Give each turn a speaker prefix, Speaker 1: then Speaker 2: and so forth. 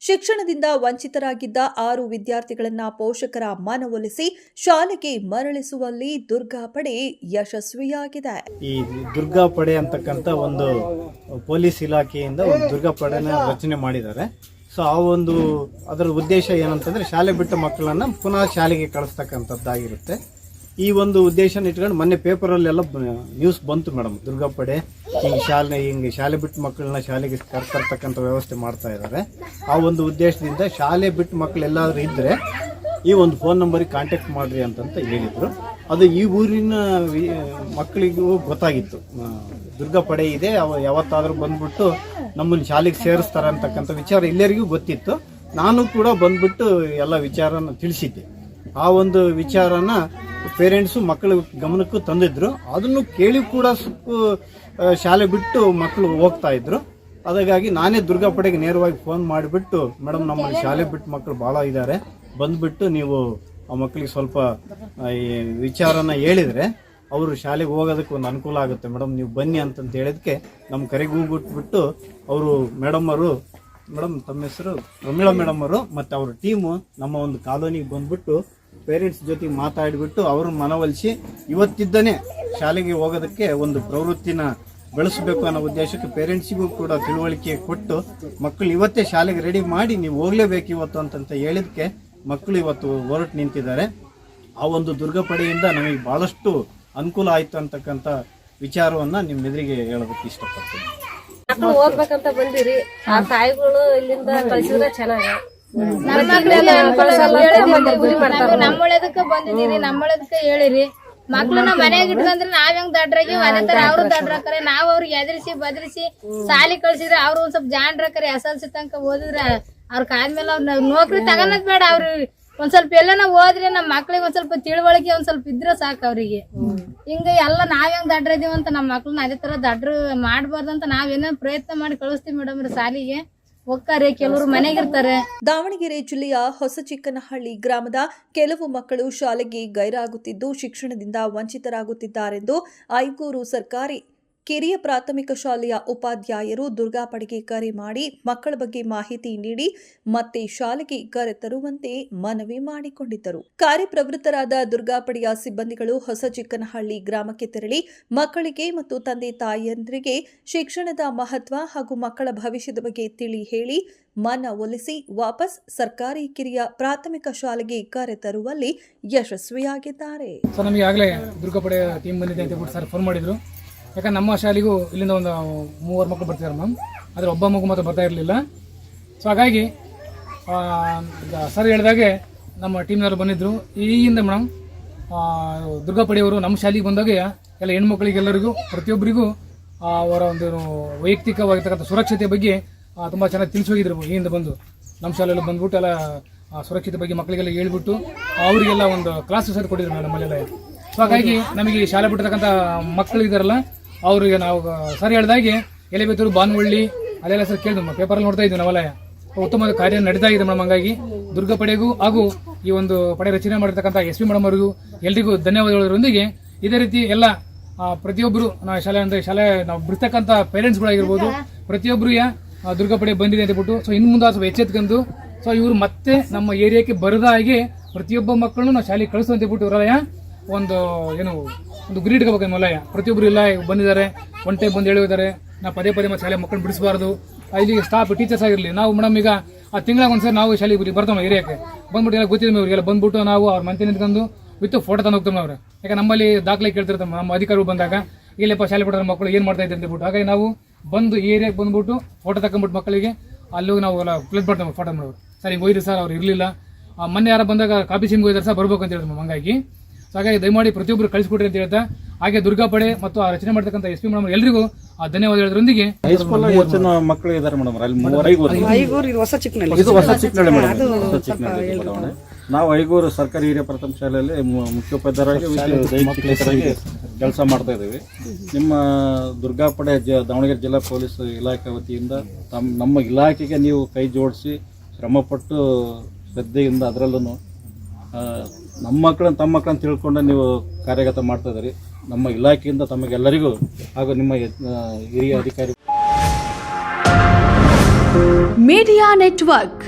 Speaker 1: ಶಿಕ್ಷಣದಿಂದ ವಂಚಿತರಾಗಿದ್ದ 6 ವಿದ್ಯಾರ್ಥಿಗಳನ್ನ ಪೋಷಕರ ಮನವೊಲಿಸಿ ಶಾಲೆಗೆ ಮರಳಿಸುವಲ್ಲಿ ದುರ್ಗಾ ಪಡೆ ಯಶಸ್ವಿಯಾಗಿದೆ.
Speaker 2: ಈ ದುರ್ಗಾ ಪಡೆ ಅಂತಕ್ಕಂಥ ಒಂದು ಪೊಲೀಸ್ ಇಲಾಖೆಯಿಂದ ಒಂದು ದುರ್ಗಾ ಪಡೆನ ರಚನೆ ಮಾಡಿದ್ದಾರೆ. ಸೊ ಆ ಒಂದು ಅದರ ಉದ್ದೇಶ ಏನಂತಂದ್ರೆ ಶಾಲೆ ಬಿಟ್ಟ ಮಕ್ಕಳನ್ನ ಪುನಃ ಶಾಲೆಗೆ ಕಳಿಸ್ತಕ್ಕಂಥದ್ದಾಗಿರುತ್ತೆ. ಈ ಒಂದು ಉದ್ದೇಶ ಇಟ್ಕೊಂಡು ಮೊನ್ನೆ ಪೇಪರಲ್ಲೆಲ್ಲ ನ್ಯೂಸ್ ಬಂತು ಮೇಡಮ್, ದುರ್ಗಾ ಪಡೆ ಹಿಂಗೆ ಶಾಲೆ ಬಿಟ್ಟ ಮಕ್ಕಳನ್ನ ಶಾಲೆಗೆ ಕರ್ತಕ್ಕಂಥ ವ್ಯವಸ್ಥೆ ಮಾಡ್ತಾ ಇದ್ದಾರೆ. ಆ ಒಂದು ಉದ್ದೇಶದಿಂದ ಶಾಲೆ ಬಿಟ್ಟ ಮಕ್ಕಳು ಎಲ್ಲಾದ್ರೂ ಇದ್ದರೆ ಈ ಒಂದು ಫೋನ್ ನಂಬರಿಗೆ ಕಾಂಟ್ಯಾಕ್ಟ್ ಮಾಡ್ರಿ ಅಂತಂತ ಹೇಳಿದರು. ಅದು ಈ ಊರಿನ ಮಕ್ಕಳಿಗೂ ಗೊತ್ತಾಗಿತ್ತು, ದುರ್ಗಾ ಪಡೆ ಇದೆ, ಯಾವತ್ತಾದರೂ ಬಂದ್ಬಿಟ್ಟು ನಮ್ಮನ್ನು ಶಾಲೆಗೆ ಸೇರಿಸ್ತಾರೆ ಅಂತಕ್ಕಂಥ ವಿಚಾರ ಎಲ್ಲರಿಗೂ ಗೊತ್ತಿತ್ತು. ನಾನು ಕೂಡ ಬಂದ್ಬಿಟ್ಟು ಎಲ್ಲ ವಿಚಾರನ ತಿಳಿಸಿದ್ದೆ. ಆ ಒಂದು ವಿಚಾರನ ಪೇರೆಂಟ್ಸು ಮಕ್ಕಳ ಗಮನಕ್ಕೂ ತಂದಿದ್ರು. ಅದನ್ನು ಕೇಳಿ ಕೂಡ ಶಾಲೆ ಬಿಟ್ಟು ಮಕ್ಕಳು ಹೋಗ್ತಾ ಇದ್ರು. ಹಾಗಾಗಿ ನಾನೇ ದುರ್ಗಾ ಪಡೆಗೆ ನೇರವಾಗಿ ಫೋನ್ ಮಾಡಿಬಿಟ್ಟು, ಮೇಡಮ್ ನಮ್ಮಲ್ಲಿ ಶಾಲೆ ಬಿಟ್ಟು ಮಕ್ಕಳು ಭಾಳ ಇದ್ದಾರೆ, ಬಂದ್ಬಿಟ್ಟು ನೀವು ಆ ಮಕ್ಕಳಿಗೆ ಸ್ವಲ್ಪ ಈ ವಿಚಾರನ ಹೇಳಿದರೆ ಅವರು ಶಾಲೆಗೆ ಹೋಗೋದಕ್ಕೆ ಒಂದು ಅನುಕೂಲ ಆಗುತ್ತೆ ಮೇಡಮ್, ನೀವು ಬನ್ನಿ ಅಂತಂತ ಹೇಳಿದಕ್ಕೆ ನಮ್ಮ ಕರೆಗೆ ಹೋಗ್ಬಿಟ್ಬಿಟ್ಟು ಅವರು ಮೇಡಮ್ ತಮ್ಮ ಹೆಸರು ಪ್ರಮೀಳಾ ಮೇಡಮ್ ಅವರು ಮತ್ತು ಅವ್ರ ಟೀಮು ನಮ್ಮ ಒಂದು ಕಾಲೋನಿಗೆ ಬಂದ್ಬಿಟ್ಟು ಪೇರೆಂಟ್ಸ್ ಜೊತೆಗೆ ಮಾತಾಡಿಬಿಟ್ಟು ಅವ್ರನ್ನ ಮನವೊಲಿಸಿ ಇವತ್ತಿದ್ದನೇ ಶಾಲೆಗೆ ಹೋಗೋದಕ್ಕೆ ಒಂದು ಪ್ರವೃತ್ತಿನ ಬೆಳೆಸಬೇಕು ಅನ್ನೋ ಉದ್ದೇಶಕ್ಕೆ ಪೇರೆಂಟ್ಸಿಗೂ ಕೂಡ ತಿಳುವಳಿಕೆ ಕೊಟ್ಟು ಮಕ್ಕಳು ಇವತ್ತೇ ಶಾಲೆಗೆ ರೆಡಿ ಮಾಡಿ ನೀವು ಹೋಗಲೇಬೇಕು ಇವತ್ತು ಅಂತಂತ ಹೇಳಿದಕ್ಕೆ ಮಕ್ಕಳು ಇವತ್ತು ಹೊರಟು ನಿಂತಿದ್ದಾರೆ. ಆ ಒಂದು ದುರ್ಗಾ ಪಡೆಯಿಂದ ನಮಗೆ ಬಹಳಷ್ಟು ಅನುಕೂಲ ಆಯ್ತು ಅಂತಕ್ಕಂಥ ವಿಚಾರವನ್ನ ನಿಮ್ಮ ಎದುರಿಗೆ ಹೇಳೋದಕ್ಕೆ ಇಷ್ಟಪಡ್ತೀನಿ.
Speaker 3: ಮಕ್ಕಳು ಹೋಗ್ಬೇಕಂತ ಬಂದಿರಿ, ಆ ತಾಯಿಗಳು ಇಲ್ಲಿಂದ ಕಳಿಸಿದ್ರೆ ಚೆನ್ನಾಗಿ.
Speaker 4: ನಮ್ಮೊಳದಕ್ಕೆ ಬಂದಿದ್ದೀರಿ, ನಮ್ಮೊಳದಕ್ಕೆ ಹೇಳಿರಿ. ಮಕ್ಳನ್ನ ಮನೆಯಾಗ ಇಟ್ಕೊಂಡ್ರೆ ನಾವ್ ಹೆಂಗ್ ದಡ್ರಾಗಿ ಅದೇ ತರ ಅವ್ರು ದಡ್ರಾಕರೆ. ನಾವ್ ಅವ್ರಿಗೆ ಎದುರಿಸಿ ಬದರಿಸಿ ಸಾಲಿ ಕಳ್ಸಿದ್ರೆ ಅವ್ರು ಒಂದ್ ಸ್ವಲ್ಪ ಜಾಣ್ರಾಕರೆ. SLC ತನಕ ಓದಿದ್ರೆ ಅವ್ರ ಕಾದ್ಮೇಲೆ ಅವ್ರ ನೌಕರಿ ತಗೋದ್ ಬೇಡ. ಅವ್ರು ಒಂದ್ ಸ್ವಲ್ಪ ಎಲ್ಲನ ಹೋದ್ರೆ ನಮ್ ಮಕ್ಳಿಗೆ ಒಂದ್ ಸ್ವಲ್ಪ ತಿಳುವಳಿಕೆ ಒಂದ್ ಸ್ವಲ್ಪ ಇದ್ರೆ ಸಾಕು ಅವ್ರಿಗೆ. ಹಿಂಗ ಎಲ್ಲ ನಾವ್ ಹೆಂಗ್ ದಡ್ರ ಇದೀವಿ ಅಂತ ನಮ್ ಮಕ್ಳನ್ನ ಅದೇ ತರ ದಡ್ರ ಮಾಡ್ಬಾರ್ದಂತ ನಾವ್ ಏನೇನ್ ಪ್ರಯತ್ನ ಮಾಡಿ ಕಳಿಸ್ತೀವಿ ಮೇಡಮ್ ಸಾಲಿಗೆ. ಹೋಗ್ತಾರೆ, ಕೆಲವರು ಮನೆಗಿರ್ತಾರೆ.
Speaker 1: ದಾವಣಗೆರೆ ಜಿಲ್ಲೆಯ ಹೊಸಚಿಕ್ಕನಹಳ್ಳಿ ಗ್ರಾಮದ ಕೆಲವು ಮಕ್ಕಳು ಶಾಲೆಗೆ ಗೈರಾಗುತ್ತಿದ್ದು ಶಿಕ್ಷಣದಿಂದ ವಂಚಿತರಾಗುತ್ತಿದ್ದಾರೆಂದು ಐಗೂರು ಸರ್ಕಾರಿ ಕಿರಿಯ ಪ್ರಾಥಮಿಕ ಶಾಲೆಯ ಉಪಾಧ್ಯಾಯರು ದುರ್ಗಾ ಪಡೆಗೆ ಕರೆ ಮಾಡಿ ಮಕ್ಕಳ ಬಗ್ಗೆ ಮಾಹಿತಿ ನೀಡಿ ಮತ್ತೆ ಶಾಲೆಗೆ ಕರೆತರುವಂತೆ ಮನವಿ ಮಾಡಿಕೊಂಡಿದ್ದರು. ಕಾರ್ಯಪ್ರವೃತ್ತರಾದ ದುರ್ಗಾ ಪಡೆಯ ಸಿಬ್ಬಂದಿಗಳು ಹೊಸಚಿಕ್ಕನಹಳ್ಳಿ ಗ್ರಾಮಕ್ಕೆ ತೆರಳಿ ಮಕ್ಕಳಿಗೆ ಮತ್ತು ತಂದೆ ತಾಯಿಯಂದರಿಗೆ ಶಿಕ್ಷಣದ ಮಹತ್ವ ಹಾಗೂ ಮಕ್ಕಳ ಭವಿಷ್ಯದ ಬಗ್ಗೆ ತಿಳಿ ಹೇಳಿ ಮನವೊಲಿಸಿ ವಾಪಸ್ ಸರ್ಕಾರಿ ಕಿರಿಯ ಪ್ರಾಥಮಿಕ ಶಾಲೆಗೆ ಕರೆತರುವಲ್ಲಿ ಯಶಸ್ವಿಯಾಗಿದ್ದಾರೆ.
Speaker 5: ನಮಗೆ ಆಗಲೇ ದುರ್ಗಾ ಪಡೆ ಟೀಮ್ ಬಂದಿದೆ ಅಂತ ಹೇಳ್ಬಿಟ್ಟು ಸರ್ ಫೋನ್ ಮಾಡಿದ್ರು. ಯಾಕಂದ್ರೆ ನಮ್ಮ ಶಾಲೆಗೂ ಇಲ್ಲಿಂದ ಒಂದು 3 ಮಕ್ಕಳು ಬರ್ತಿದ್ದಾರೆ ಮ್ಯಾಮ್, ಆದರೆ ಒಬ್ಬ ಮಗು ಮಾತ್ರ ಬರ್ತಾ ಇರಲಿಲ್ಲ. ಸೊ ಹಾಗಾಗಿ ಸರ್ ಹೇಳಿದಾಗೆ ನಮ್ಮ ಟೀಮ್ನವರು ಬಂದಿದ್ದರು. ಈಗಿಂದ ಮೇಡಮ್ ದುರ್ಗಾ ಪಡೆಯವರು ನಮ್ಮ ಶಾಲೆಗೆ ಬಂದಾಗ ಎಲ್ಲ ಹೆಣ್ಮಕ್ಳಿಗೆಲ್ಲರಿಗೂ ಪ್ರತಿಯೊಬ್ಬರಿಗೂ ಅವರ ಒಂದು ವೈಯಕ್ತಿಕವಾಗಿರ್ತಕ್ಕಂಥ ಸುರಕ್ಷತೆ ಬಗ್ಗೆ ತುಂಬ ಚೆನ್ನಾಗಿ ತಿಳಿಸಿ ಹೋಗಿದ್ರು. ಈಗಿಂದ ಬಂದು ನಮ್ಮ ಶಾಲೆಯಲ್ಲಿ ಬಂದ್ಬಿಟ್ಟು ಎಲ್ಲ ಸುರಕ್ಷತೆ ಬಗ್ಗೆ ಮಕ್ಕಳಿಗೆಲ್ಲ ಹೇಳ್ಬಿಟ್ಟು ಅವರಿಗೆಲ್ಲ ಒಂದು ಕ್ಲಾಸ್ ಸರ್ ಕೊಟ್ಟಿದ್ರು ಮೇಡಮ್ ನಮ್ಮಲ್ಲೆಲ್ಲ. ಸೊ ಹಾಗಾಗಿ ನಮಗೆ ಶಾಲೆ ಬಿಟ್ಟಿರ್ತಕ್ಕಂಥ ಮಕ್ಕಳಿದಾರಲ್ಲ ಅವ್ರಿಗೆ ನಾವು ಸರ್ ಹೇಳಿದಾಗೆ ಎಲೆಬೇತೂರು ಬಾನ್ವಳ್ಳಿ ಅದೆಲ್ಲ ಸರ್ ಕೇಳಿದ್ವಿ, ಪೇಪರಲ್ಲಿ ನೋಡ್ತಾ ಇದ್ವಿ ನಾವೆಲ್ಲ. ಉತ್ತಮವಾದ ಕಾರ್ಯ ನಡೀತಾ ಇದೆ ಮೇಡಮ್. ಹಂಗಾಗಿ ದುರ್ಗಾ ಪಡೆಗೂ ಹಾಗೂ ಈ ಒಂದು ಪಡೆ ರಚನೆ ಮಾಡಿರ್ತಕ್ಕಂಥ SP ಮೇಡಮ್ ಅವರಿಗೂ ಎಲ್ರಿಗೂ ಧನ್ಯವಾದಗಳೊಂದಿಗೆ ಇದೇ ರೀತಿ ಎಲ್ಲ ಪ್ರತಿಯೊಬ್ಬರು ಶಾಲೆ ನಾವು ಬಿಡ್ತಕ್ಕಂಥ ಪೇರೆಂಟ್ಸ್ಗಳಾಗಿರ್ಬೋದು ಪ್ರತಿಯೊಬ್ಬರು ದುರ್ಗಾ ಪಡೆ ಬಂದಿದೆ ಅಂತ ಬಿಟ್ಟು ಸೊ ಇನ್ನು ಮುಂದೆ ಸ್ವಲ್ಪ ಎಚ್ಚೆತ್ಕೊಂಡು ಸೊ ಇವರು ಮತ್ತೆ ನಮ್ಮ ಏರಿಯಾಕ್ಕೆ ಬರದ ಹಾಗೆ ಪ್ರತಿಯೊಬ್ಬ ಮಕ್ಕಳನ್ನು ನಾವು ಶಾಲೆಗೆ ಕಳಿಸುವಂತ ಬಿಟ್ಟು ಇವರಲ್ಲ ಒಂದು ಗುರಿ ಇಟ್ಕೋಬೇಕು ಮಲಯ. ಪ್ರತಿಯೊಬ್ಬರು ಇಲ್ಲ ಬಂದಿದ್ದಾರೆ, ಒನ್ ಟೈಮ್ ಬಂದು ಹೇಳಿದ್ದಾರೆ ನಾವು ಪದೇ ಮತ್ತೆ ಶಾಲೆ ಮಕ್ಕಳು ಬಿಡಿಸಬಾರ್ದು. ಇಲ್ಲಿ ಸ್ಟಾಫ್ ಟೀಚರ್ಸ್ ಆಗಿರಲಿ ನಾವು ಮೇಡಮ್ ಈಗ ಆ ತಿಂಗಳಿಗೆ ಒಂದ್ಸರಿ ನಾವು ಶಾಲೆಗೆ ಬರ್ತಾವೆ ಏರಿಯಾಕ್ಕೆ ಬಂದ್ಬಿಟ್ಟು ಎಲ್ಲ ಗೊತ್ತಿದ್ದೆ ಇವರಿಗೆಲ್ಲ ಬಂದ್ಬಿಟ್ಟು ನಾವು ಅವ್ರ ಮನೆ ನಿಂತ್ಕೊಂಡು ವಿತ್ ಫೋಟೋ ತಂದು ಹೋಗ್ತಾವೆ ಅವ್ರು. ಯಾಕೆ ನಮ್ಮಲ್ಲಿ ದಾಖಲೆ ಕೇಳ್ತಿರ್ತಾರೆ ನಮ್ಮ ಅಧಿಕಾರಿಗಳು ಬಂದಾಗ ಇಲ್ಲಪ್ಪ ಶಾಲೆ ಬಿಡೋ ಮಕ್ಕಳು ಏನು ಮಾಡ್ತಾ ಇದ್ದಾರೆ ಅಂತ ಬಿಟ್ಟು. ಹಾಗಾಗಿ ನಾವು ಬಂದು ಏರಿಯಾಗೆ ಬಂದ್ಬಿಟ್ಟು ಫೋಟೋ ತಗೊಂಡ್ಬಿಟ್ಟು ಮಕ್ಕಳಿಗೆ ಅಲ್ಲೂ ನಾವು ಎಲ್ಲ ಕ್ಲಿಕ್ ಮಾಡ್ತೇವೆ ಫೋಟೋ ಮಾಡೋರು. ಸರ್ ಈಗ ಹೋಯ್ರಿ ಸರ್ ಅವ್ರು ಇರಲಿಲ್ಲ, ಮೊನ್ನೆ ಯಾರು ಬಂದಾಗ ಕಾಪಿ ಸಿಮ್ಗೆ ಹೋಗಿದ್ದಾರೆ ಸರ್ ಬರ್ಬೇಕು ಅಂತ ಹೇಳಿದ್ರು. ಹಂಗಾಗಿ ಹಾಗಾಗಿ ದಯಮಾಡಿ ಪ್ರತಿಯೊಬ್ಬರು ಕಳಿಸ್ಕೊಡ್ರಿ ಅಂತ ಹೇಳ್ತಾ ಹಾಗೆ ದುರ್ಗಾ ಪಡೆ ಮತ್ತು ಆ ರಚನೆ ಮಾಡ್ತಕ್ಕಂಥ SP ಮೇಡಮ್ ಎಲ್ರಿಗೂ ಧನ್ಯವಾದ ಹೇಳೋದ್ರೊಂದಿಗೆ
Speaker 2: ಹೈಸ್ಕೂಲ್ ಹೆಚ್ಚಿನ ಮಕ್ಕಳು ಇದ್ದಾರೆ ಮೇಡಮ್. ಅಲ್ಲಿ ಹೊಸ ಚಿಕ್ಕನಹಳ್ಳಿ ಮೇಡಮ್. ನಾವು ಐಗೂರು ಸರ್ಕಾರಿ ಹಿರಿಯ ಪ್ರಾಥಮಿಕ ಶಾಲೆಯಲ್ಲಿ ಮುಖ್ಯೋಪಾಧ್ಯಾಯರಾಗಿ ಕೆಲಸ ಮಾಡ್ತಾ ಇದ್ದೀವಿ. ನಿಮ್ಮ ದುರ್ಗಾ ಪಡೆ ದಾವಣಗೆರೆ ಜಿಲ್ಲಾ ಪೊಲೀಸ್ ಇಲಾಖೆ ವತಿಯಿಂದ ನಮ್ಮ ಇಲಾಖೆಗೆ ನೀವು ಕೈ ಜೋಡಿಸಿ ಶ್ರಮಪಟ್ಟು ಶ್ರದ್ಧೆಯಿಂದ ಅದರಲ್ಲೂ ನಮ್ಮ ಮಕ್ಕಳನ್ನು ತಮ್ಮ ಮಕ್ಕಳನ್ನು ತಿಳ್ಕೊಂಡು ನೀವು ಕಾರ್ಯಗತ ಮಾಡ್ತಾ ಇದ್ದೀರಿ. ನಮ್ಮ ಇಲಾಖೆಯಿಂದ ತಮಗೆಲ್ಲರಿಗೂ ಹಾಗೂ ನಿಮ್ಮ ಹಿರಿಯ ಅಧಿಕಾರಿ
Speaker 6: ಮೀಡಿಯಾ ನೆಟ್ವರ್ಕ್